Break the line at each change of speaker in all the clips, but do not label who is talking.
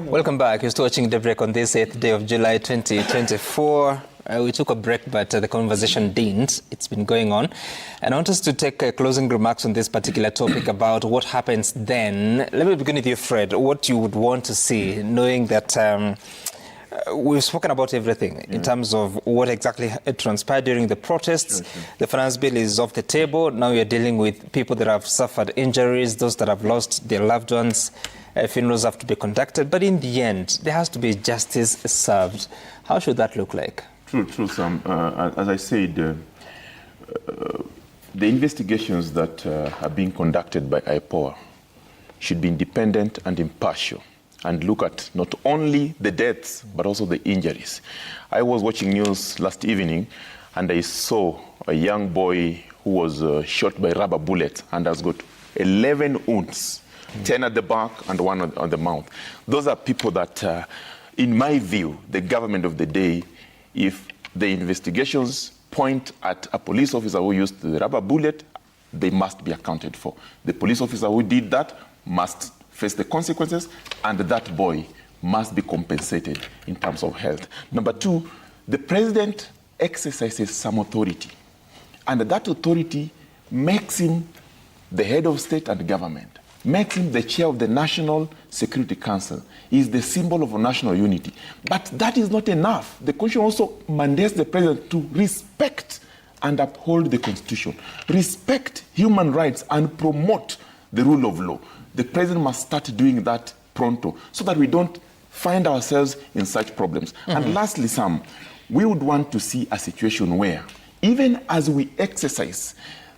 Welcome back. You're still watching The Break on this 8th day of July 2024. We took a break, but the conversation didn't. It's been going on. And I want us to take closing remarks on this particular topic about what happens then. Let me begin with you, Fred. What you would want to see, knowing that we've spoken about everything in terms of what exactly transpired during the protests. The finance bill is off the table. Now you're dealing with people that have suffered injuries, those that have lost their loved ones. Funerals have to be conducted, but in the end, there has to be justice served. How should that look like?
True, Sam. As I said, the investigations that are being conducted by IPOA should be independent and impartial and look at not only the deaths, but also the injuries. I was watching news last evening, and I saw a young boy who was shot by rubber bullets and has got 11 wounds. 10 at the back and 1 on the mouth. Those are people that, in my view, the government of the day, if the investigations point at a police officer who used the rubber bullet, they must be accounted for. The police officer who did that must face the consequences, and that boy must be compensated in terms of health. Number 2, the president exercises some authority, and that authority makes him the head of state and government, makes him the chair of the National Security Council. He is the symbol of national unity. But that is not enough. The Constitution also mandates the president to respect and uphold the Constitution, respect human rights and promote the rule of law. The president must start doing that pronto so that we don't find ourselves in such problems. And lastly, Sam, we would want to see a situation where, even as we exercise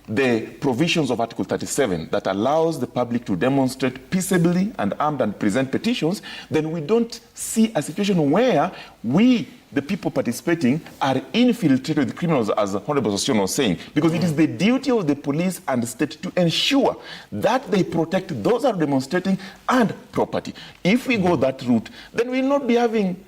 the provisions of Article 37 that allows the public to demonstrate peaceably and armed and present petitions, then we don't see a situation where we, the people participating, are infiltrated with criminals, as Honorable Sossion was saying, because it is the duty of the police and the state to ensure that they protect those who are demonstrating and property. If we go that route, then we will not be having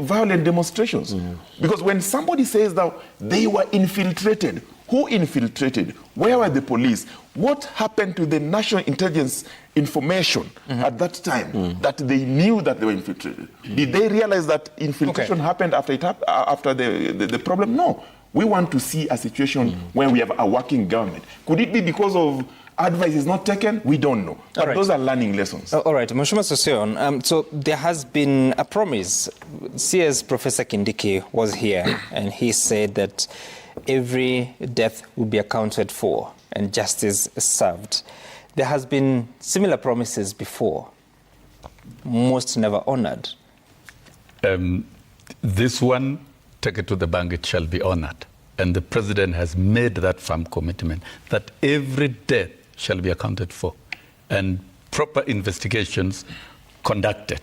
violent demonstrations. Because when somebody says that they were infiltrated, who infiltrated? Where were the police? What happened to the national intelligence information at that time that they knew that they were infiltrated? Did they realize that infiltration happened after the problem? No. We want to see a situation where we have a working government. Could it be because of advice is not taken? We don't know. But those are learning lessons.
All right, Mheshimiwa Sossion, so there has been a promise. CS Professor Kindiki was here, and he said that every death will be accounted for and justice served. There has been similar promises before, most never honored.
This one, take it to the bank, it shall be honored. And the president has made that firm commitment that every death shall be accounted for and proper investigations conducted.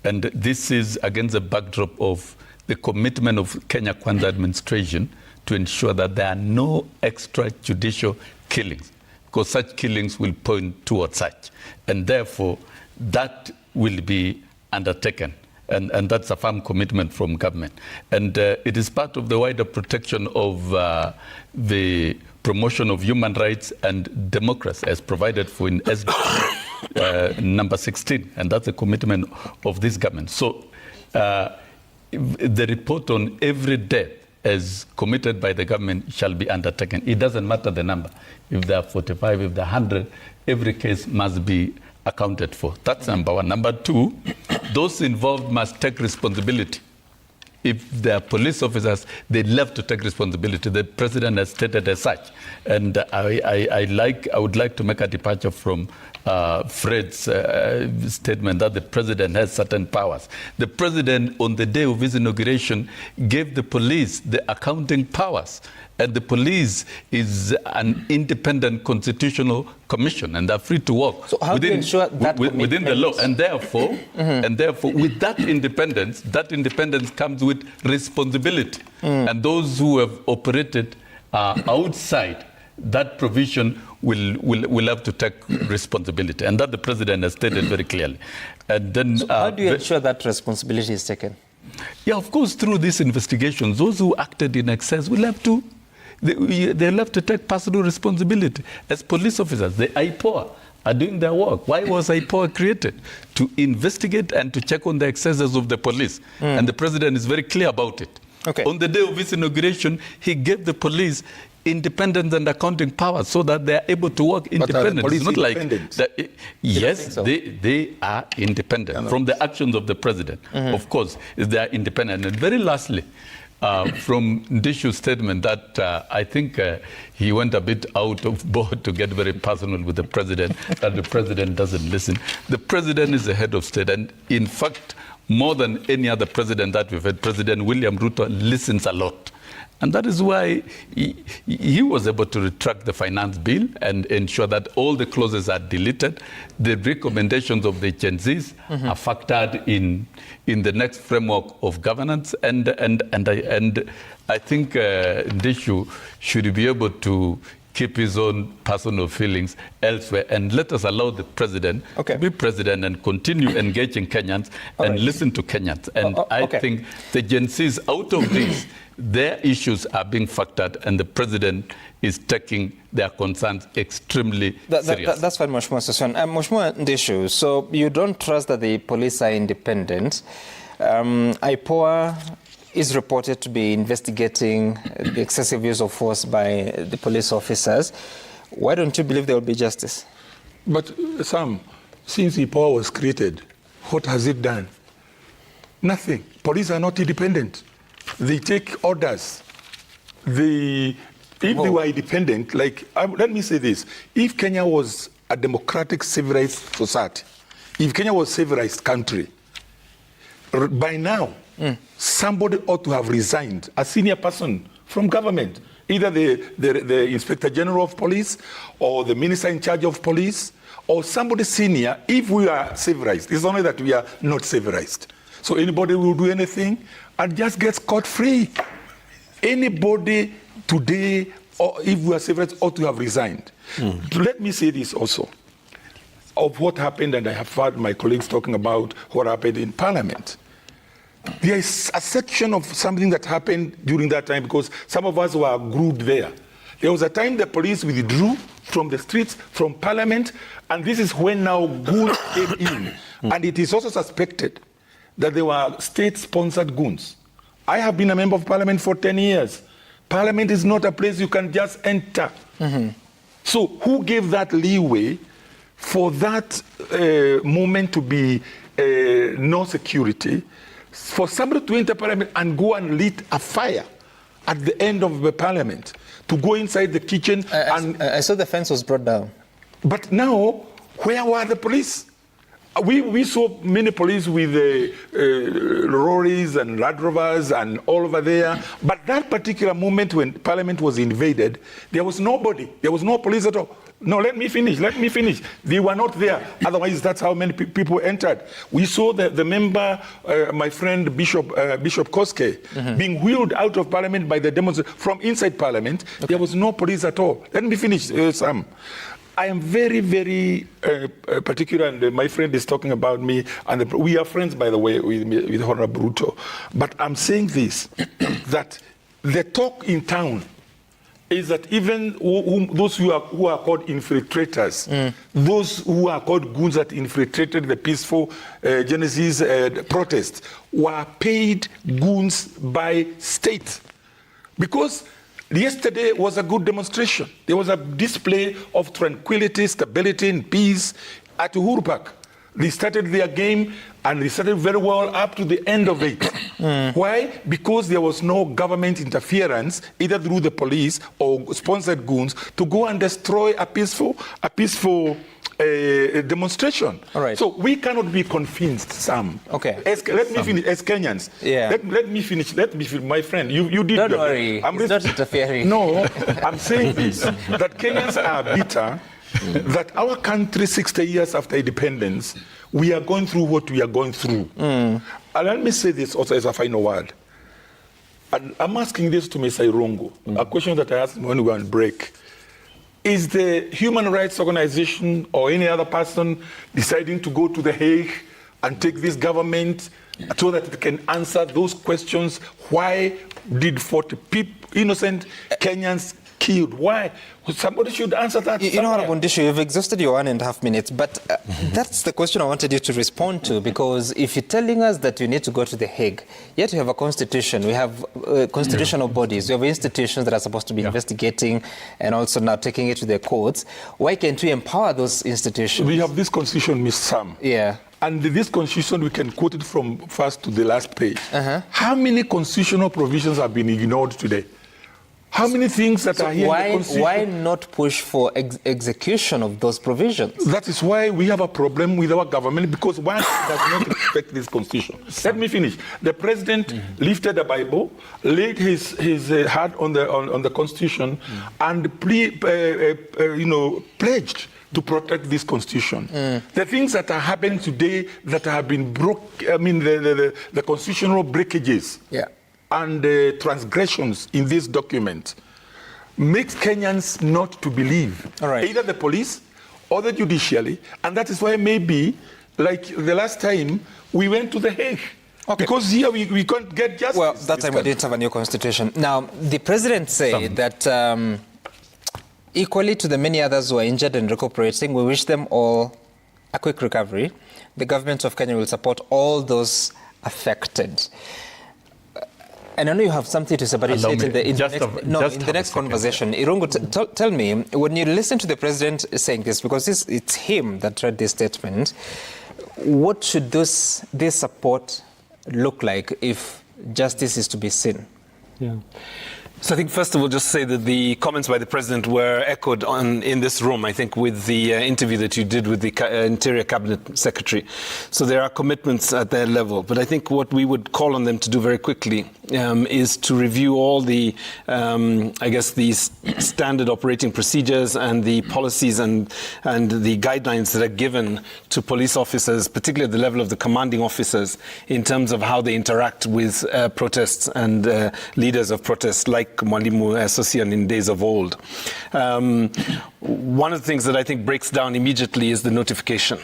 And this is against the backdrop of the commitment of Kenya Kwanza administration to ensure that there are no extrajudicial killings, because such killings will point towards such. And therefore, that will be undertaken. And that's a firm commitment from government. And it is part of the wider protection of the promotion of human rights and democracy as provided for in SB number 16. And that's a commitment of this government. So the report on every death as committed by the government shall be undertaken. It doesn't matter the number. If there are 45, if there are 100, every case must be accounted for. That's number 1. Number 2, those involved must take responsibility. If they are police officers, they love to take responsibility. The president has stated as such. And I would like to make a departure from Fred's statement that the president has certain powers. The president, on the day of his inauguration, gave the police the accounting powers. And the police is an independent constitutional commission, and they're free to work
so how
within,
do you ensure that
within the law. And therefore, with that independence comes with responsibility. And those who have operated outside that provision will have to take responsibility. And that the president has stated very clearly. And then,
so how do you ensure that responsibility is taken?
Yeah, of course, through these investigations, those who acted in excess will have to They'll have to take personal responsibility. As police officers, the IPOA are doing their work. Why was IPOA created? To investigate and to check on the excesses of the police. And the president is very clear about it.
Okay.
On the day of his inauguration, he gave the police independent and accounting powers so that they are able to work independently.
Police
it's not
independent?
like that. Yes,
so?
they are independent from the actions of the president. Of course, they are independent. And very lastly, from Ndishu's statement that I think he went a bit out of board to get very personal with the president, that the president doesn't listen. The president is the head of state, and in fact, more than any other president that we've had, President William Ruto listens a lot. And that is why he was able to retract the finance bill and ensure that all the clauses are deleted. The recommendations of the agencies are factored in the next framework of governance. And I think Ndishu should be able to keep his own personal feelings elsewhere, and let us allow the president to be president and continue engaging Kenyans and listen to Kenyans. And I think the Gen Zs out of this, their issues are being factored, and the president is taking their concerns extremely seriously.
That's fine, Mheshimiwa Session. Mheshimiwa Ndishu, so you don't trust that the police are independent. IPOA is reported to be investigating the excessive use of force by the police officers. Why don't you believe there will be justice?
But Sam, since IPOA was created, what has it done? Nothing. Police are not independent. They take orders. If they were independent, let me say this, if Kenya was a democratic civilized society, if Kenya was a civilized country, by now, somebody ought to have resigned, a senior person from government, either the Inspector General of Police or the Minister in charge of police or somebody senior, if we are civilized. It's only that we are not civilized. So anybody will do anything and just gets caught free. Anybody today, or if we are civilized, ought to have resigned. Let me say this also, of what happened, and I have heard my colleagues talking about what happened in Parliament. There is a section of something that happened during that time because some of us were grouped there. There was a time the police withdrew from the streets, from Parliament, and this is when now goons came in. And it is also suspected that they were state-sponsored goons. I have been a member of Parliament for 10 years. Parliament is not a place you can just enter. So who gave that leeway for that moment to be no security, for somebody to enter Parliament and go and lit a fire at the end of the Parliament, to go inside the kitchen and...
I saw the fence was brought down.
But now, where were the police? We saw many police with lorries and Land Rovers and all over there. But that particular moment when Parliament was invaded, there was nobody. There was no police at all. No, let me finish. They were not there. Otherwise, that's how many people entered. We saw the member, my friend Bishop Koske, being wheeled out of Parliament by the demonstrators from inside Parliament. There was no police at all. Let me finish, Sam. I am very, very particular, and my friend is talking about me, and we are friends, by the way, with Honorable Ruto. But I'm saying this, that the talk in town is that even those who are called infiltrators, those who are called goons that infiltrated the peaceful Genesis protest, were paid goons by state. Because yesterday was a good demonstration. There was a display of tranquility, stability, and peace at Uhuru Park. They started their game, and they started very well up to the end of it. Why? Because there was no government interference, either through the police or sponsored goons, to go and destroy a peaceful demonstration.
All right.
So we cannot be convinced, Sam.
Okay.
Let me finish. As Kenyans, let me finish. My friend, you did.
Don't worry. It's not interfering.
No, I'm saying this, that Kenyans are bitter, that our country, 60 years after independence, we are going through what we are going through. And let me say this also as a final word. And I'm asking this to Mr. Irongo, a question that I asked when we were on break. Is the human rights organization or any other person deciding to go to The Hague and take this government so that it can answer those questions. Why did 40 innocent Kenyans killed? Why? Somebody should answer that.
You know, Wandishu, you've exhausted your 1.5 minutes, but that's the question I wanted you to respond to, because if you're telling us that you need to go to The Hague, yet you have a constitution, we have constitutional bodies, we have institutions that are supposed to be investigating and also now taking it to the courts, why can't we empower those institutions?
We have this constitution, Ms. Sam.
Yeah.
And this constitution, we can quote it from first to the last page. How many constitutional provisions have been ignored today? How many things that are here in the Constitution?
Why not push for execution of those provisions?
That is why we have a problem with our government, because one does not respect this Constitution. Let me finish. The President lifted the Bible, laid his hand on the Constitution, and pledged to protect this Constitution. The things that are happening today that have been the constitutional breakages. And transgressions in this document makes Kenyans not to believe either the police or the judiciary, and that is why maybe, like the last time, we went to The Hague. Because here we can't get justice.
Well, that time we didn't have a new constitution. Now, the president said that equally to the many others who are injured and recuperating, we wish them all a quick recovery. The government of Kenya will support all those affected. And I know you have something to say, but it's in the next conversation. Irungu, tell me, when you listen to the president saying this, because it's him that read this statement, what should this support look like if justice is to be seen?
Yeah. So I think, first of all, just say that the comments by the president were echoed in this room, I think, with the interview that you did with the Interior Cabinet Secretary. So there are commitments at their level. But I think what we would call on them to do very quickly is to review all the, these standard operating procedures and the policies and the guidelines that are given to police officers, particularly at the level of the commanding officers, in terms of how they interact with protests and leaders of protests, like Mwalimu Sosian in days of old. One of the things that I think breaks down immediately is the notification.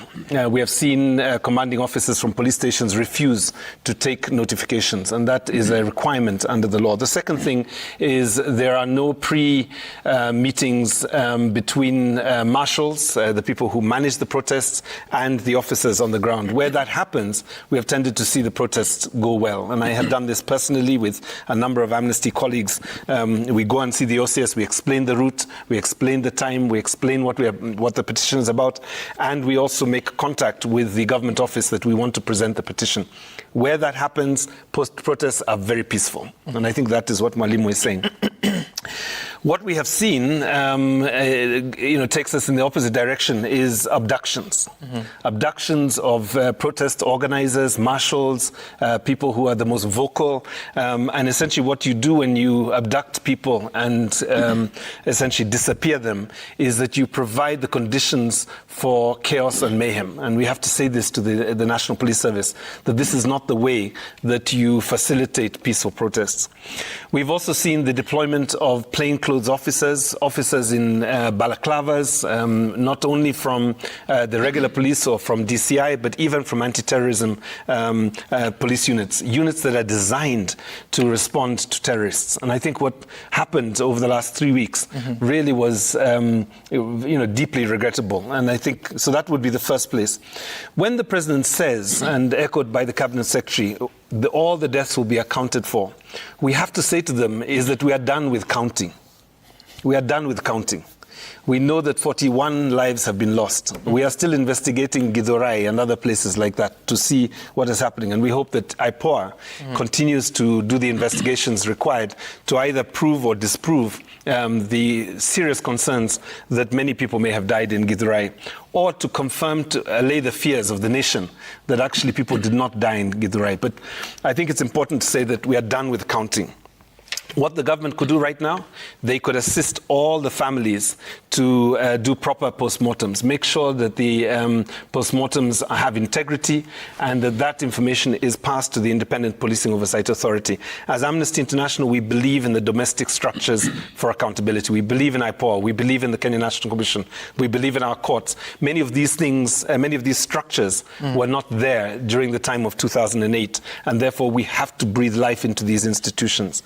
We have seen commanding officers from police stations refuse to take notifications, and that is a requirement under the law. The second thing is there are no pre-meetings between marshals, the people who manage the protests, and the officers on the ground. Where that happens, we have tended to see the protests go well. And I have done this personally with a number of Amnesty colleagues. We go and see the OCS, we explain the route, we explain the time, we explain what the petition is about, and we also make contact with the government office that we want to present the petition. Where that happens, post-protests are very peaceful. And I think that is what Mwalimu is saying. What we have seen, takes us in the opposite direction is abductions. Abductions of protest organizers, marshals, people who are the most vocal. And essentially what you do when you abduct people and essentially disappear them is that you provide the conditions for chaos and mayhem. And we have to say this to the National Police Service, that this is not the way that you facilitate peaceful protests. We've also seen the deployment of plainclothes officers in balaclavas, not only from the regular police or from DCI, but even from anti-terrorism police units that are designed to respond to terrorists. And I think what happened over the last 3 weeks really was deeply regrettable. And I think, so that would be the first place. When the president says, and echoed by the cabinet secretary, all the deaths will be accounted for, we have to say to them is that we are done with counting. We are done with counting. We know that 41 lives have been lost. We are still investigating Githurai and other places like that to see what is happening. And we hope that IPOA continues to do the investigations required to either prove or disprove the serious concerns that many people may have died in Githurai, or to confirm, to allay the fears of the nation that actually people did not die in Githurai. But I think it's important to say that we are done with counting. What the government could do right now, they could assist all the families to do proper postmortems, make sure that the postmortems have integrity and that information is passed to the Independent Policing Oversight Authority. As Amnesty International, we believe in the domestic structures for accountability. We believe in IPOA. We believe in the Kenya National Commission. We believe in our courts. Many of these things, many of these structures were not there during the time of 2008, and therefore we have to breathe life into these institutions.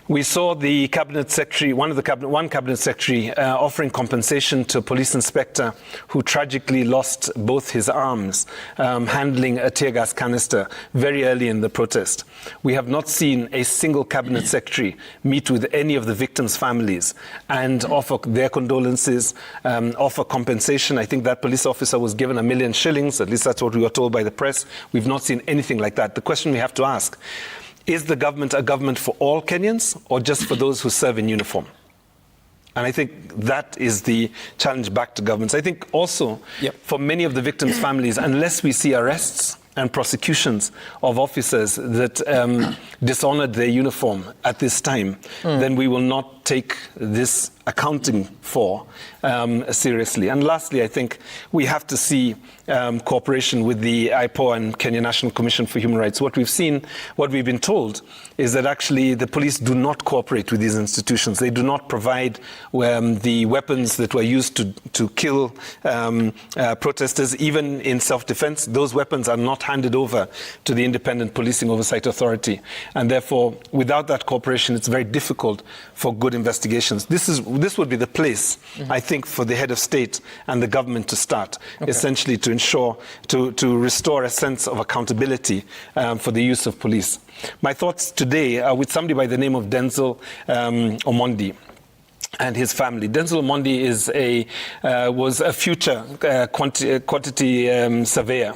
We saw the cabinet secretary, one cabinet secretary, offering compensation to a police inspector who tragically lost both his arms handling a tear gas canister very early in the protest. We have not seen a single cabinet secretary meet with any of the victims' families and offer their condolences, offer compensation. I think that police officer was given 1 million shillings, at least that's what we were told by the press. We've not seen anything like that. The question we have to ask: is the government a government for all Kenyans or just for those who serve in uniform? And I think that is the challenge back to governments. I think also for many of the victims' families, unless we see arrests and prosecutions of officers that dishonored their uniform at this time, then we will not take this accounting for seriously. And lastly, I think we have to see cooperation with the IPOA and Kenya National Commission for Human Rights. What we've been told is that actually the police do not cooperate with these institutions. They do not provide the weapons that were used to kill protesters, even in self-defense. Those weapons are not handed over to the Independent Policing Oversight Authority. And therefore, without that cooperation, it's very difficult for good investigations. This would be the place, I think, for the head of state and the government to start, essentially to ensure, to restore a sense of accountability for the use of police. My thoughts today are with somebody by the name of Denzel Omondi and his family. Denzel Omondi was a future quantity surveyor.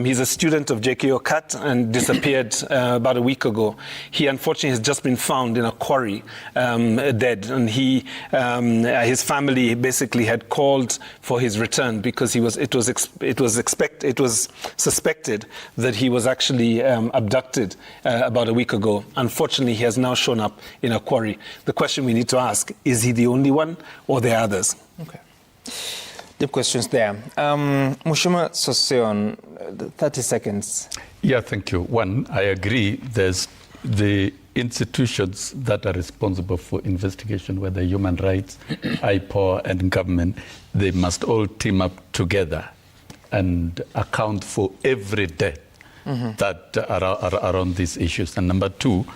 He's a student of J.K. Okat and disappeared about a week ago. He unfortunately has just been found in a quarry, dead, and his family basically had called for his return because it was suspected that he was actually abducted about a week ago. Unfortunately, he has now shown up in a quarry. The question we need to ask: is he the only one, or there are others?
Okay. Deep questions there. Mheshimiwa Sosion, 30 seconds.
Yeah, thank you. One, I agree. There's the institutions that are responsible for investigation, whether human rights, IPOA, and government, they must all team up together and account for every death that are around these issues. And number two,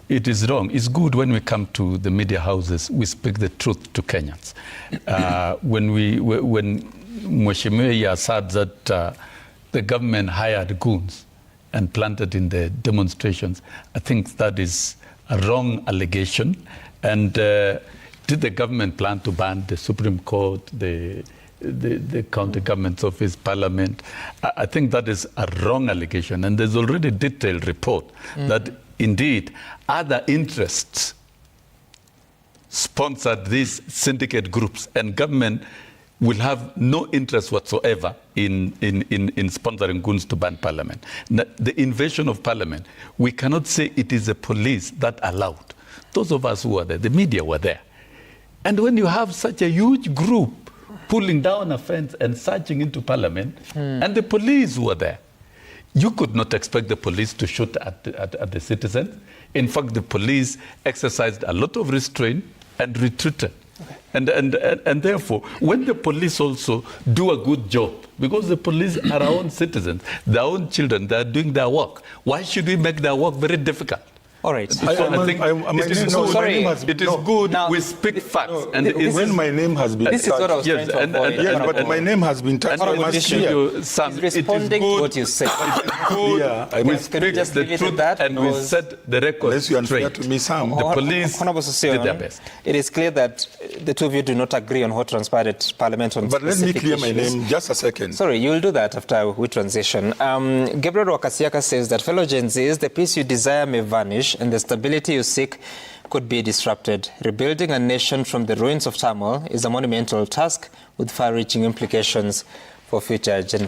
it is wrong. It's good when we come to the media houses, we speak the truth to Kenyans. When Mheshimiwa said that the government hired goons and planted in the demonstrations, I think that is a wrong allegation. And did the government plan to ban the Supreme Court, the county government's office, parliament? I think that is a wrong allegation. And there's already a detailed report that indeed other interests sponsored these syndicate groups, and government will have no interest whatsoever in sponsoring goons to ban parliament. The invasion of parliament, we cannot say it is the police that allowed. Those of us who were there, the media were there. And when you have such a huge group pulling down a fence and searching into parliament, and the police were there, you could not expect the police to shoot at the citizens. In fact, the police exercised a lot of restraint and retreated. And therefore, when the police also do a good job, because the police are our own citizens, their own children, they are doing their work, why should we make their work very difficult?
All right.
So I think it is good
Now,
we speak facts.
When my name has been
This is what I was trying to avoid.
Yes, but my name has been touched.
And
He's responding to what you said.
We speak
just
the
leave it at
truth
that,
and we
because-
set the record
Unless you unfair
straight.
to me, Sam.
The police
Honorable
did their
Sosion,
best.
it is clear that the two of you do not agree on what transpired at Parliament on
But let me
specific
clear my
issues.
name just a second.
Sorry, you will do that after we transition. Gabriel Wakasiaka says that, fellow Gen Zs, the peace you desire may vanish and the stability you seek could be disrupted. Rebuilding a nation from the ruins of turmoil is a monumental task with far-reaching implications for future generations.